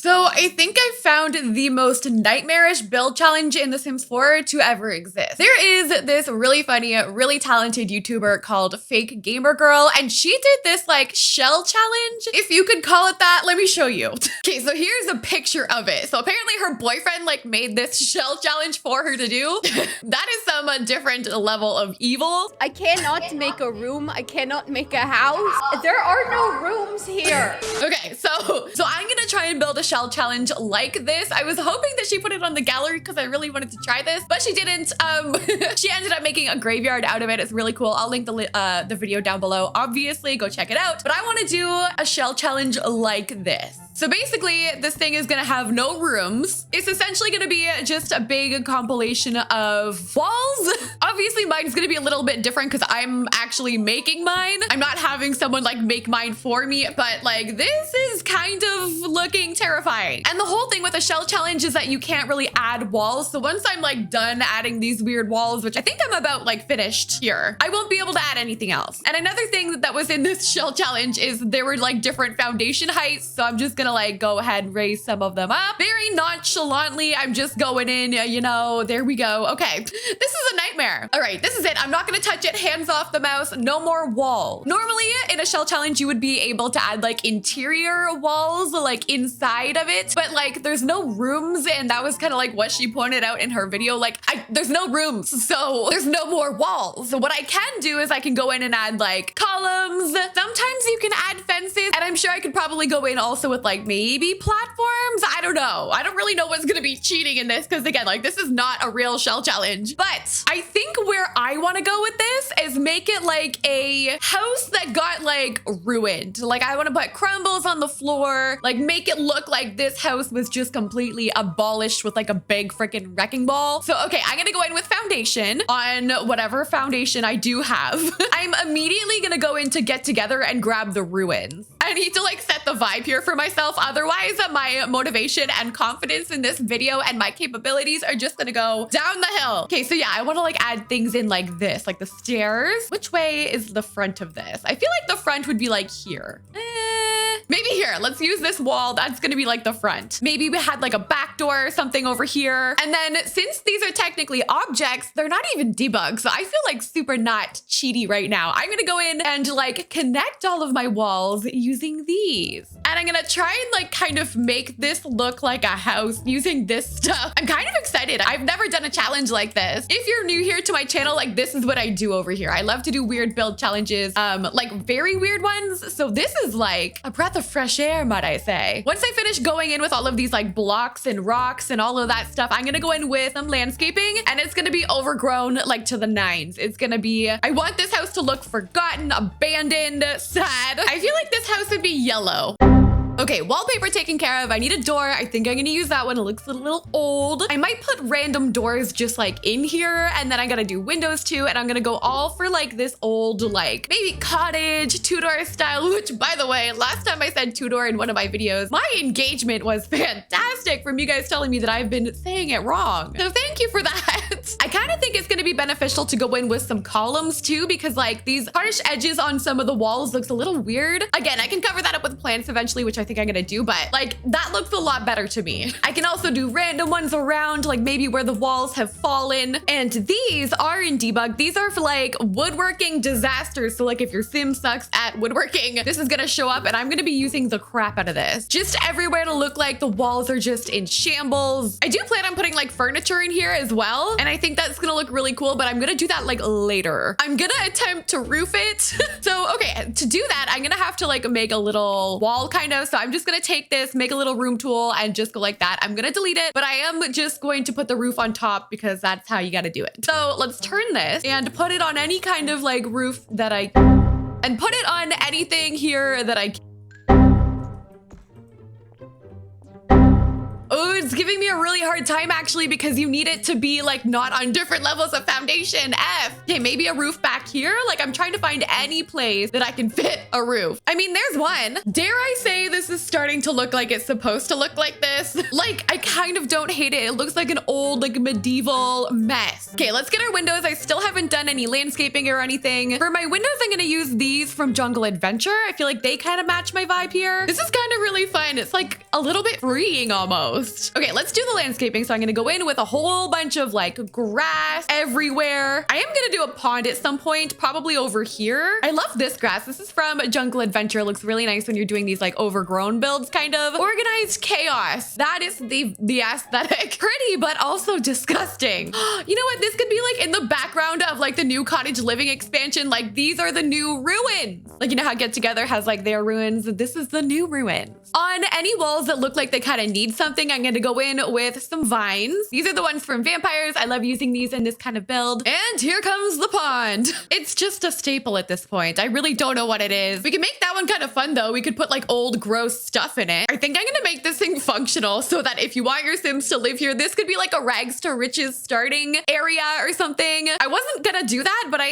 So I think I found the most nightmarish build challenge in The Sims 4 to ever exist. There is this really funny, really talented YouTuber called FakeGamerGirl, and she did this like shell challenge, if you could call it that. Let me show you. Okay, so here's a picture of it. So apparently her boyfriend like made this shell challenge for her to do. That is some different level of evil. I cannot make a room. I cannot make a house. There are no rooms here. Okay, so I'm gonna try and build a shell challenge like this. I was hoping that she put it on the gallery because I really wanted to try this, but she didn't. She ended up making a graveyard out of it. It's really cool. I'll link the video down below. Obviously, go check it out. But I want to do a shell challenge like this. So basically, this thing is gonna have no rooms. It's essentially gonna be just a big compilation of walls. Obviously, mine's gonna be a little bit different because I'm actually making mine. I'm not having someone like make mine for me, but like this is kind of looking terrifying. And the whole thing with a shell challenge is that you can't really add walls. So once I'm like done adding these weird walls, which I think I'm about like finished here, I won't be able to add anything else. And another thing that was in this shell challenge is there were like different foundation heights. So I'm just gonna like go ahead and raise some of them up very nonchalantly. I'm just going in, you know, there we go. Okay, this is a nightmare. All right, this is it. I'm not gonna touch it. Hands off the mouse. No more wall. Normally in a shell challenge, you would be able to add like interior walls like inside of it, but like there's no rooms, and that was kind of like what she pointed out in her video. Like there's no rooms, so there's no more walls. So what I can do is I can go in and add like columns. Sometimes you can add fences, and I'm sure I could probably go in also with like maybe platforms. I don't know. I don't really know what's gonna be cheating in this because again, like this is not a real shell challenge. But I think where I want to go with this is make it like a house that got like ruined. Like I want to put crumbles on the floor, like make it look like this house was just completely abolished with like a big freaking wrecking ball. So okay, I'm gonna go in with foundation on whatever foundation I do have. I'm immediately gonna go in to get together and grab the ruins. I need to like set the vibe here for myself. Otherwise, my motivation and confidence in this video and my capabilities are just gonna go down the hill. Okay, so yeah, I want to like add things in like this, like the stairs. Which way is the front of this? I feel like the front would be like here. Maybe here. Let's use this wall. That's gonna be like the front. Maybe we had like a back door or something over here. And then since these are technically objects, they're not even debugged. So I feel like super not cheaty right now. I'm gonna go in and like connect all of my walls using these. And I'm gonna try and like kind of make this look like a house using this stuff. I'm kind of excited. I've never done a challenge like this. If you're new here to my channel, like this is what I do over here. I love to do weird build challenges, like very weird ones. So this is like a breath of fresh air, might I say. Once I finish going in with all of these like blocks and rocks and all of that stuff, I'm gonna go in with some landscaping, and it's gonna be overgrown like to the nines. It's gonna be, I want this house to look forgotten, abandoned, sad. I feel like this house would be yellow. Okay, wallpaper taken care of. I need a door. I think I'm gonna use that one. It looks a little old. I might put random doors just like in here, and then I gotta do windows too, and I'm gonna go all for like this old, like maybe cottage, two-door style, which by the way, last time I said two-door in one of my videos, my engagement was fantastic from you guys telling me that I've been saying it wrong. So thank you for that. I kind of think it's gonna be beneficial to go in with some columns too, because like these harsh edges on some of the walls looks a little weird. Again, I can cover that up with plants eventually, which I think I'm gonna do, but like that looks a lot better to me. I can also do random ones around, like maybe where the walls have fallen. And these are in debug. These are for like woodworking disasters. So like if your sim sucks at woodworking, this is gonna show up, and I'm gonna be using the crap out of this. Just everywhere to look like the walls are just in shambles. I do plan on putting like furniture in here as well, and I think that's gonna look really cool, but I'm gonna do that like later. I'm gonna attempt to roof it. So okay, to do that, I'm gonna have to like make a little wall kind of. So I'm just gonna take this, make a little room tool, and just go like that. I'm gonna delete it, but I am just going to put the roof on top because that's how you gotta do it. So let's turn this and put it on any kind of like roof that and put it on anything here that I. Oh it's giving me a really hard time actually because you need it to be like not on different levels of foundation. F. Okay, maybe a roof back here. Like I'm trying to find any place that I can fit a roof. I mean, there's one. Dare I say this is starting to look like it's supposed to look like this? Like I kind of don't hate it. It looks like an old like medieval mess. Okay, let's get our windows. I still haven't done any landscaping or anything. For my windows, I'm gonna use these from Jungle Adventure. I feel like they kind of match my vibe here. This is kind of really fun. It's like a little bit freeing almost. Okay, let's do the landscaping. So I'm gonna go in with a whole bunch of like grass everywhere. I am gonna do a pond at some point, probably over here. I love this grass. This is from Jungle Adventure. It looks really nice when you're doing these like overgrown builds, kind of. Organized chaos. That is the aesthetic. Pretty, but also disgusting. You know what? This could be like in the background of like the new cottage living expansion. Like these are the new ruins. Like, you know how Get Together has like their ruins? This is the new ruins. On any walls that look like they kind of need something, I'm gonna go in with some vines. These are the ones from vampires. I love using these in this kind of build. And here comes the pond. It's just a staple at this point. I really don't know what it is. We can make that one kind of fun though. We could put like old gross stuff in it. I think I'm gonna make this thing functional so that if you want your Sims to live here, this could be like a rags to riches starting area or something. I wasn't gonna do that, but I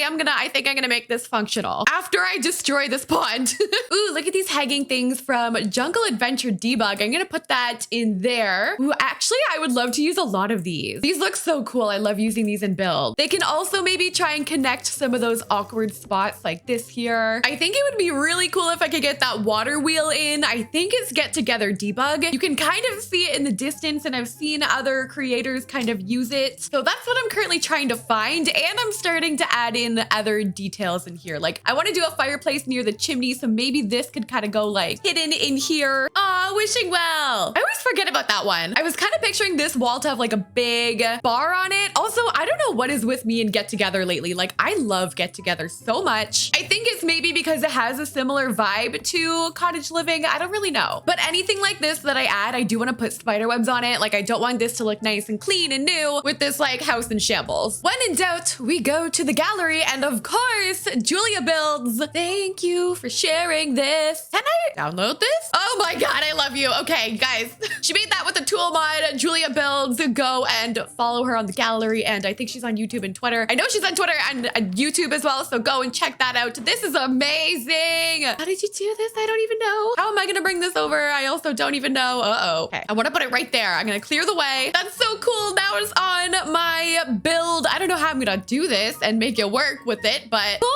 think I'm gonna make this functional after I destroy this pond. Ooh, look at these hanging things from Jungle Adventure Debug. I'm gonna put that in there. Ooh, actually, I would love to use a lot of these. These look so cool. I love using these in build. They can also maybe try and connect some of those awkward spots like this here. I think it would be really cool if I could get that water wheel in. I think it's Get Together Debug. You can kind of see it in the distance and I've seen other creators kind of use it. So that's what I'm currently trying to find. And I'm starting to add in other details in here. Like I want to do a fireplace near the chimney. So maybe this could kind of go like hidden in here. Aw, wishing well. I always forget about that one. I was kind of picturing this wall to have like a big bar on it. Also, I don't know what is with me and Get Together lately. Like I love Get Together so much. I think it's maybe because it has a similar vibe to cottage living. I don't really know. But anything like this that I add, I do want to put spider webs on it. Like I don't want this to look nice and clean and new with this like house in shambles. When in doubt, we go to the gallery and of course, Julia builds. Thank you for sharing this. Can I download this? Oh my God, I love you. Okay, guys, she made that with a tool mod. Julia builds. Go and follow her on the gallery. And I think she's on YouTube and Twitter. I know she's on Twitter and YouTube as well. So go and check that out. This is amazing. How did you do this? I don't even know. How am I gonna bring this over? I also don't even know. Uh-oh. Okay, I want to put it right there. I'm gonna clear the way. That's so cool. Now it's on my build. I don't know how I'm gonna do this and make it work with it, but cool.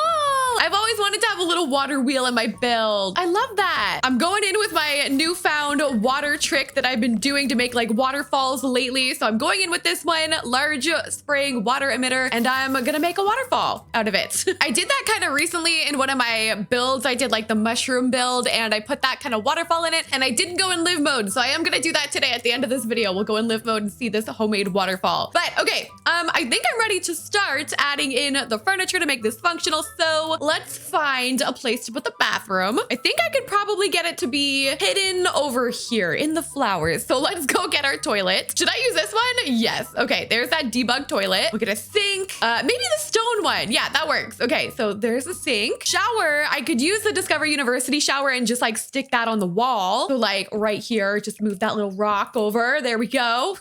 I've always wanted to have a little water wheel in my build. I love that. I'm going in with my newfound water trick that I've been doing to make like waterfalls lately. So I'm going in with this one, large spraying water emitter, and I'm gonna make a waterfall out of it. I did that kind of recently in one of my builds. I did like the mushroom build and I put that kind of waterfall in it and I didn't go in live mode. So I am gonna do that today at the end of this video. We'll go in live mode and see this homemade waterfall. But okay, I think I'm ready to start adding in the furniture to make this functional. So let's find a place to put the bathroom. I think I could probably get it to be hidden over here in the flowers. So let's go get our toilet. Should I use this one? Yes. Okay, there's that debug toilet. We'll get a sink. Maybe the stone one. Yeah, that works. Okay, so there's a sink. Shower. I could use the Discover University shower and just like stick that on the wall. So like right here, just move that little rock over. There we go.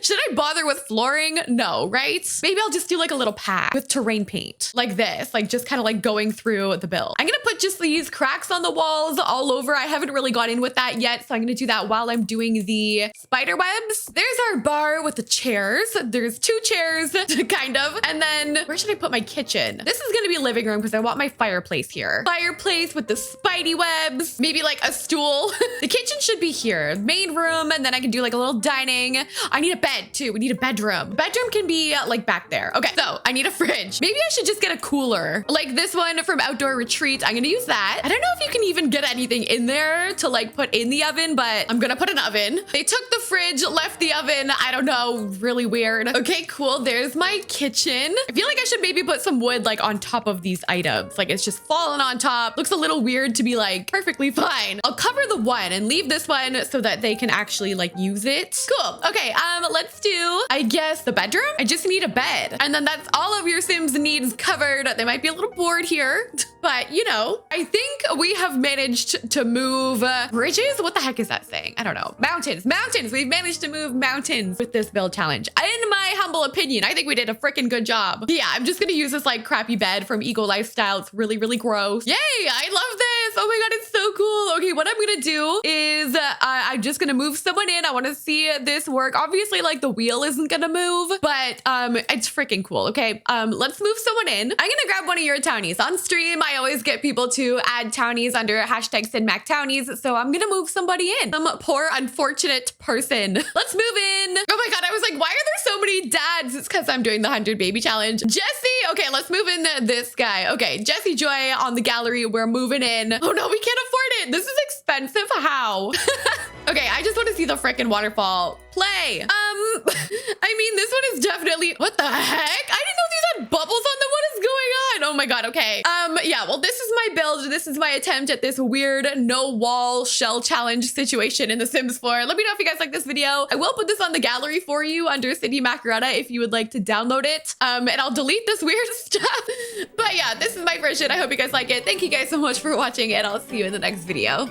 Should I bother with flooring? No, right? Maybe I'll just do like a little pack with terrain paint like this, like just kind of like going through the build. I'm gonna put just these cracks on the walls all over. I haven't really got in with that yet, so I'm gonna do that while I'm doing the spider webs. There's our bar with the chairs. There's 2 chairs, kind of. And then where should I put my kitchen? This is gonna be living room because I want my fireplace here. Fireplace with the spidey webs, maybe like a stool. The kitchen should be here. Main room, and then I can do like a little dining. I need a bed too. We need a bedroom. Bedroom can be like back there. Okay, so I need a fridge. Maybe I should just get a cooler. Like this one from Outdoor Retreat. I'm gonna use that. I don't know if you can even get anything in there to like put in the oven, but I'm gonna put an oven. They took the fridge, left the oven. I don't know, really weird. Okay, cool. There's my kitchen. I feel like I should maybe put some wood like on top of these items. Like it's just fallen on top. Looks a little weird to be like perfectly fine. I'll cover the one and leave this one so that they can actually like use it. Cool. Okay, let's do, I guess, the bedroom. I just need a bed. And then that's all of your Sims needs covered. They might be a little bored here, but you know, I think we have managed to move bridges. What the heck is that saying? I don't know. Mountains. We've managed to move mountains with this build challenge. In my humble opinion, I think we did a freaking good job. Yeah, I'm just gonna use this like crappy bed from Eco Lifestyle. It's really, really gross. Yay, I love this. Oh my God, it's so cool. Okay, what I'm gonna do is I'm just gonna move someone in. I wanna see this work. Obviously, like the wheel isn't gonna move, but it's freaking cool. Okay, let's move someone in. I'm gonna grab one of your townies. On stream, I always get people to add townies under hashtag SydMacTownies, so I'm gonna move somebody in. Some poor unfortunate person. Let's move in. Oh my God, I was like, why are there so many dads? It's because I'm doing the 100 baby challenge. Jesse, okay, let's move in this guy. Okay, Jesse Joy on the gallery. We're moving in. Oh no, we can't afford it. This is expensive. How? Okay, I just want to see the freaking waterfall. Play. I mean, this one is definitely, what the heck? I didn't know these had bubbles on them. What is going on? Oh my God, okay. Yeah, well, this is my build. This is my attempt at this weird no wall shell challenge situation in The Sims 4. Let me know if you guys like this video. I will put this on the gallery for you under Sydneymacoretta if you would like to download it. And I'll delete this weird stuff. But yeah, this is my version. I hope you guys like it. Thank you guys so much for watching, and I'll see you in the next video.